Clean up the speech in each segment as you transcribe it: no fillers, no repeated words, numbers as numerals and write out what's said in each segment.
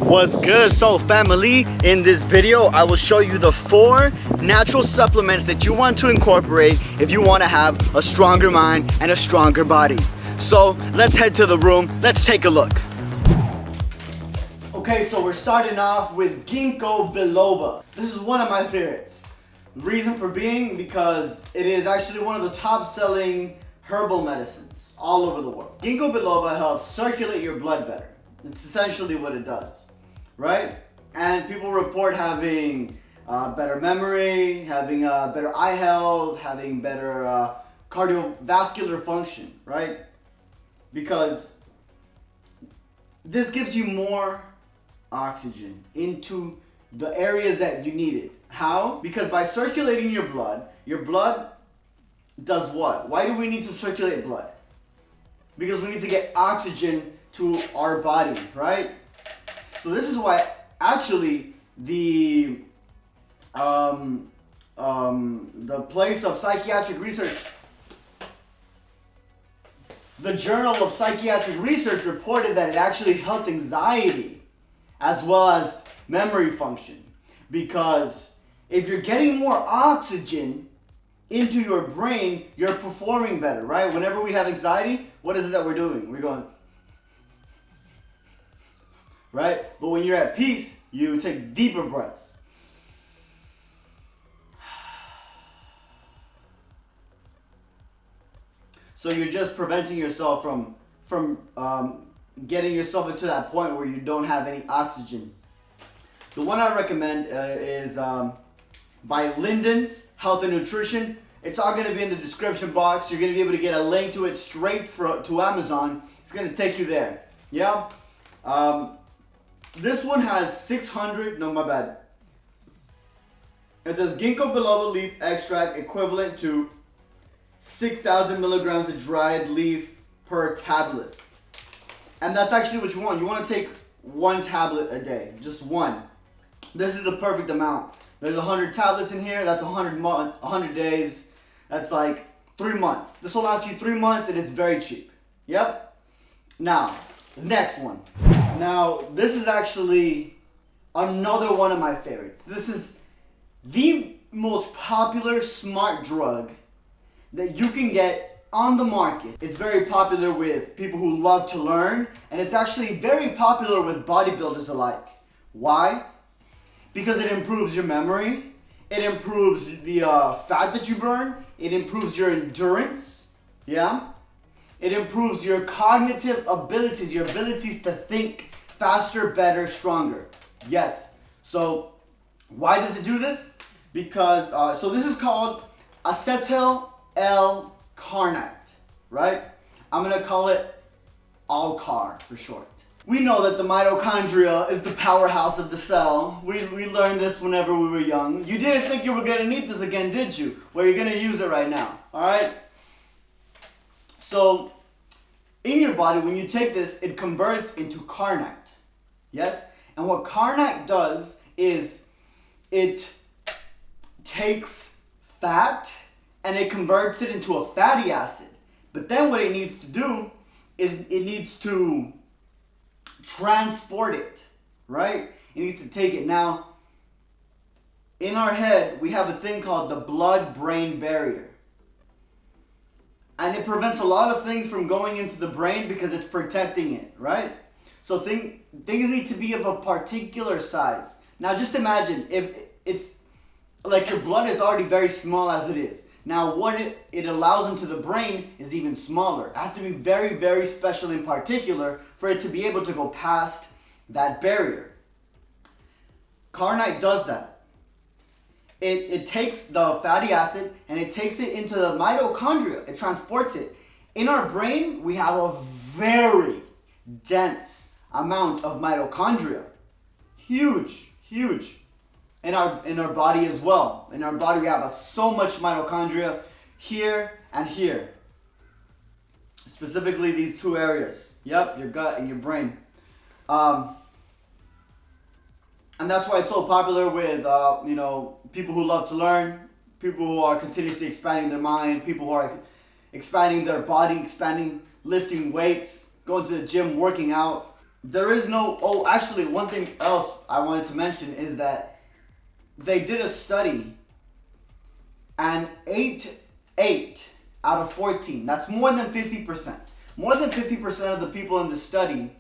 What's good? So family, in this video I will show you the 4 natural supplements that you want to incorporate if you want to have a stronger mind and a stronger body. So let's head to the room, let's take a look. Okay, so we're starting off with Ginkgo Biloba. This is one of my favorites. The reason for being because it is actually one of the top selling herbal medicines all over the world. Ginkgo Biloba helps circulate your blood better. It's essentially what it does, right? And people report having better memory, having better eye health, having better cardiovascular function, right? Because this gives you more oxygen into the areas that you need it. How? Because by circulating your blood does what? Why do we need to circulate blood? Because we need to get oxygen to our body, right? So this is why actually the place of psychiatric research, the Journal of Psychiatric Research reported that it actually helped anxiety as well as memory function. Because if you're getting more oxygen into your brain, you're performing better, right? Whenever we have anxiety, what is it that we're doing? We're going, right? But when you're at peace, you take deeper breaths. So you're just preventing yourself from getting yourself into that point where you don't have any oxygen. The one I recommend is by Linden's Health and Nutrition. It's all going to be in the description box. You're going to be able to get a link to it straight to Amazon. It's going to take you there. Yeah? This one has 600, no, my bad. It says Ginkgo Biloba leaf extract equivalent to 6,000 milligrams of dried leaf per tablet. And that's actually what you want. You want to take 1 tablet a day, just 1. This is the perfect amount. There's 100 tablets in here. That's 100 days. That's like 3 months. This will last you 3 months and it's very cheap. Yep. Now, the next one. Now, this is actually another one of my favorites. This is the most popular smart drug that you can get on the market. It's very popular with people who love to learn, and it's actually very popular with bodybuilders alike. Why? Because it improves your memory, it improves the fat that you burn, it improves your endurance, yeah? It improves your cognitive abilities, your abilities to think faster, better, stronger. Yes. So why does it do this? Because, so this is called Acetyl Carnite, right? I'm gonna call it ALCAR for short. We know that the mitochondria is the powerhouse of the cell. We learned this whenever we were young. You didn't think you were gonna need this again, did you? Well, you're gonna use it right now, all right? So, in your body, when you take this, it converts into Carnite, yes? And what Carnite does is it takes fat and it converts it into a fatty acid. But then what it needs to do is it needs to transport it, right? It needs to take it. Now, in our head, we have a thing called the blood-brain barrier. And it prevents a lot of things from going into the brain because it's protecting it, right? So things need to be of a particular size. Now just imagine if it's like your blood is already very small as it is. Now what it allows into the brain is even smaller. It has to be very, very special in particular for it to be able to go past that barrier. Carnite does that. It takes the fatty acid and it takes it into the mitochondria. It transports it. In our brain, we have a very dense amount of mitochondria. Huge, huge. In our body as well. In our body, we have so much mitochondria here and here. Specifically these 2 areas. Yep, your gut and your brain. And that's why it's so popular with, people who love to learn, people who are continuously expanding their mind, people who are expanding their body, lifting weights, going to the gym, working out. There is no, oh, actually, one thing else I wanted to mention is that they did a study, and 8 out of 14, that's more than 50%. More than 50% of the people in the study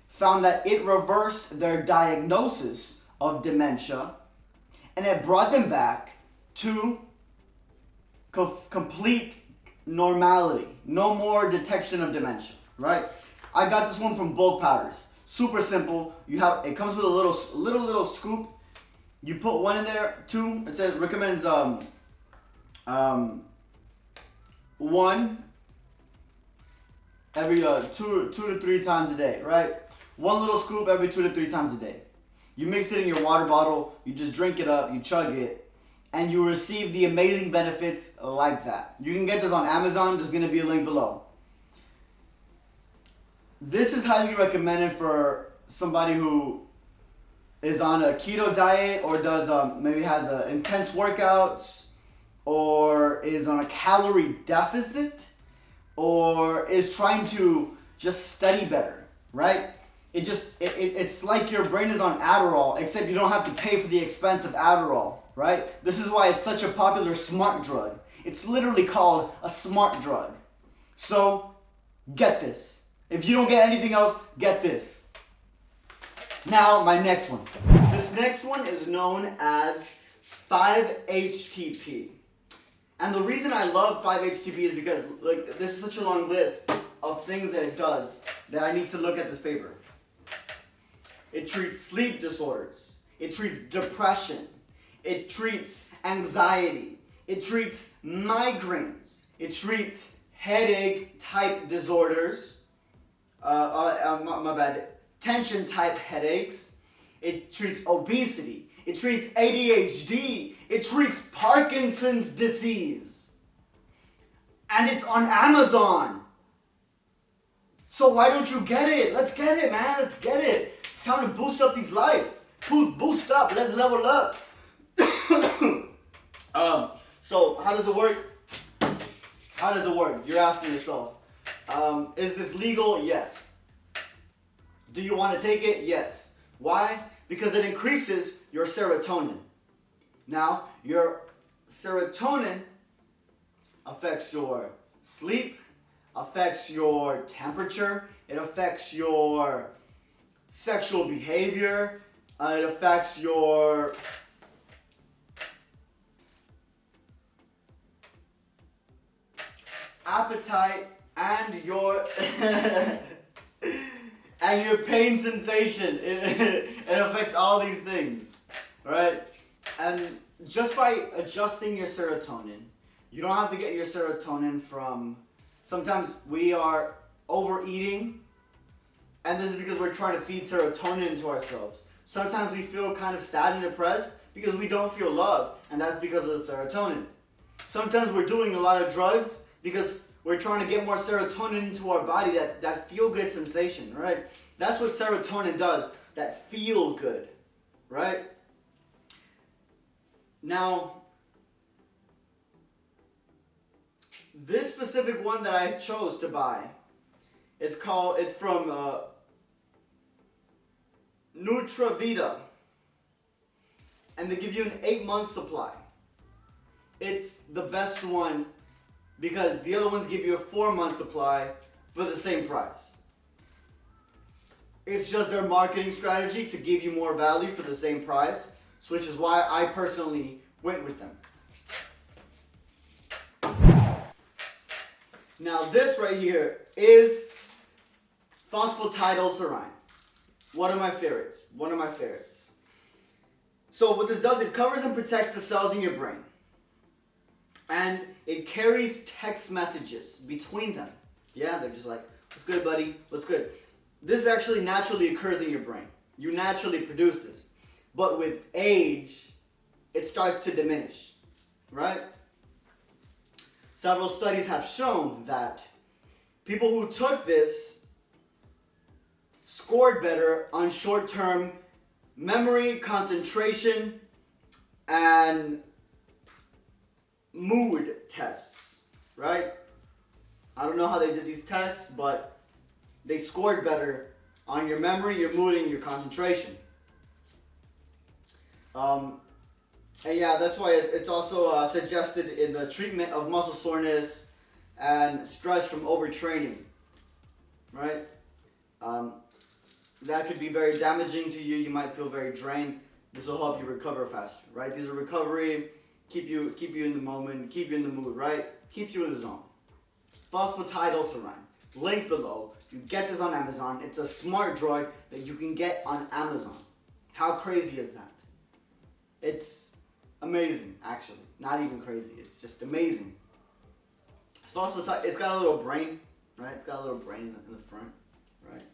found that it reversed their diagnosis of dementia, and it brought them back to complete normality. No more detection of dementia, right? I got this one from Bulk Powders. Super simple. It comes with a little scoop. You put one in there, two. It says recommends one every 2 to 3 times a day, right? One little scoop every 2 to 3 times a day. You mix it in your water bottle, you just drink it up, you chug it, and you receive the amazing benefits like that. You can get this on Amazon, there's going to be a link below. This is highly recommended for somebody who is on a keto diet, or does maybe has intense workouts, or is on a calorie deficit, or is trying to just study better, right? It's like your brain is on Adderall, except you don't have to pay for the expense of Adderall, right? This is why it's such a popular smart drug. It's literally called a smart drug. So, get this. If you don't get anything else, get this. Now, my next one. This next one is known as 5-HTP. And the reason I love 5-HTP is because this is such a long list of things that it does that I need to look at this paper. It treats sleep disorders. It treats depression. It treats anxiety. It treats migraines. It treats headache type disorders. Tension type headaches. It treats obesity. It treats ADHD. It treats Parkinson's disease. And it's on Amazon. So why don't you get it? Let's get it, man. Let's get it. It's time to boost up these life. Boost up. Let's level up. So how does it work? How does it work? You're asking yourself. Is this legal? Yes. Do you want to take it? Yes. Why? Because it increases your serotonin. Now, your serotonin affects your sleep, affects your temperature, it affects your sexual behavior, it affects your appetite and your and your pain sensation. It affects all these things, right? And just by adjusting your serotonin, you don't have to get your serotonin from, sometimes we are overeating, and this is because we're trying to feed serotonin into ourselves. Sometimes we feel kind of sad and depressed because we don't feel love, and that's because of the serotonin. Sometimes we're doing a lot of drugs because we're trying to get more serotonin into our body, that feel-good sensation, right? That's what serotonin does, that feel-good, right? Now, this specific one that I chose to buy, it's from Nutravita, and they give you an 8-month supply. It's the best one because the other ones give you a 4-month supply for the same price. It's just their marketing strategy to give you more value for the same price, which is why I personally went with them. Now this right here is Phosphatidylserine. One of my favorites. So what this does, it covers and protects the cells in your brain. And it carries text messages between them. Yeah, they're just like, what's good, buddy? What's good? This actually naturally occurs in your brain. You naturally produce this. But with age, it starts to diminish, right? Several studies have shown that people who took this scored better on short-term memory, concentration, and mood tests, right? I don't know how they did these tests, but they scored better on your memory, your mood, and your concentration. And yeah, that's why it's also suggested in the treatment of muscle soreness and stress from overtraining, right? That could be very damaging to you. You might feel very drained. This will help you recover faster, right? These are recovery, keep you in the moment, keep you in the mood, right? Keep you in the zone. Phosphatidylserine, link below. You get this on Amazon. It's a smart drug that you can get on Amazon. How crazy is that? It's amazing, actually. Not even crazy. It's just amazing. It's also it's got a little brain, right? It's got a little brain in the front, right?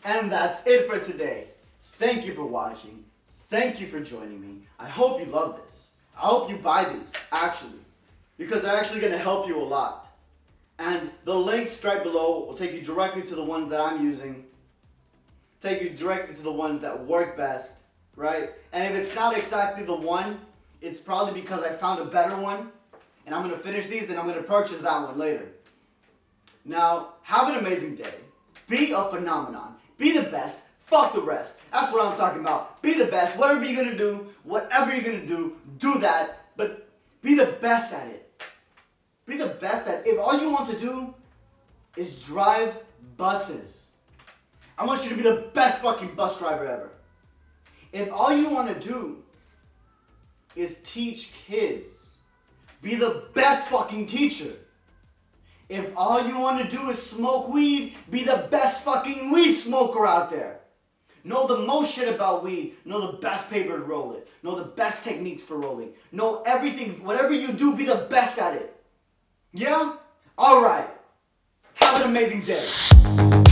And that's it for today. Thank you for watching. Thank you for joining me. I hope you love this. I hope you buy these, actually, because they're actually going to help you a lot. And the links right below will take you directly to the ones that I'm using, take you directly to the ones that work best, right? And if it's not exactly the one, it's probably because I found a better one, and I'm going to finish these and I'm going to purchase that one later. Now, have an amazing day. Be a phenomenon. Be the best. Fuck the rest. That's what I'm talking about. Be the best. Whatever you're going to do, do that, but be the best at it. Be the best at it. If all you want to do is drive buses, I want you to be the best fucking bus driver ever. If all you want to do is teach kids, be the best fucking teacher. If all you want to do is smoke weed, be the best fucking weed smoker out there. Know the most shit about weed. Know the best paper to roll it. Know the best techniques for rolling. Know everything. Whatever you do, be the best at it. Yeah? Alright. Have an amazing day.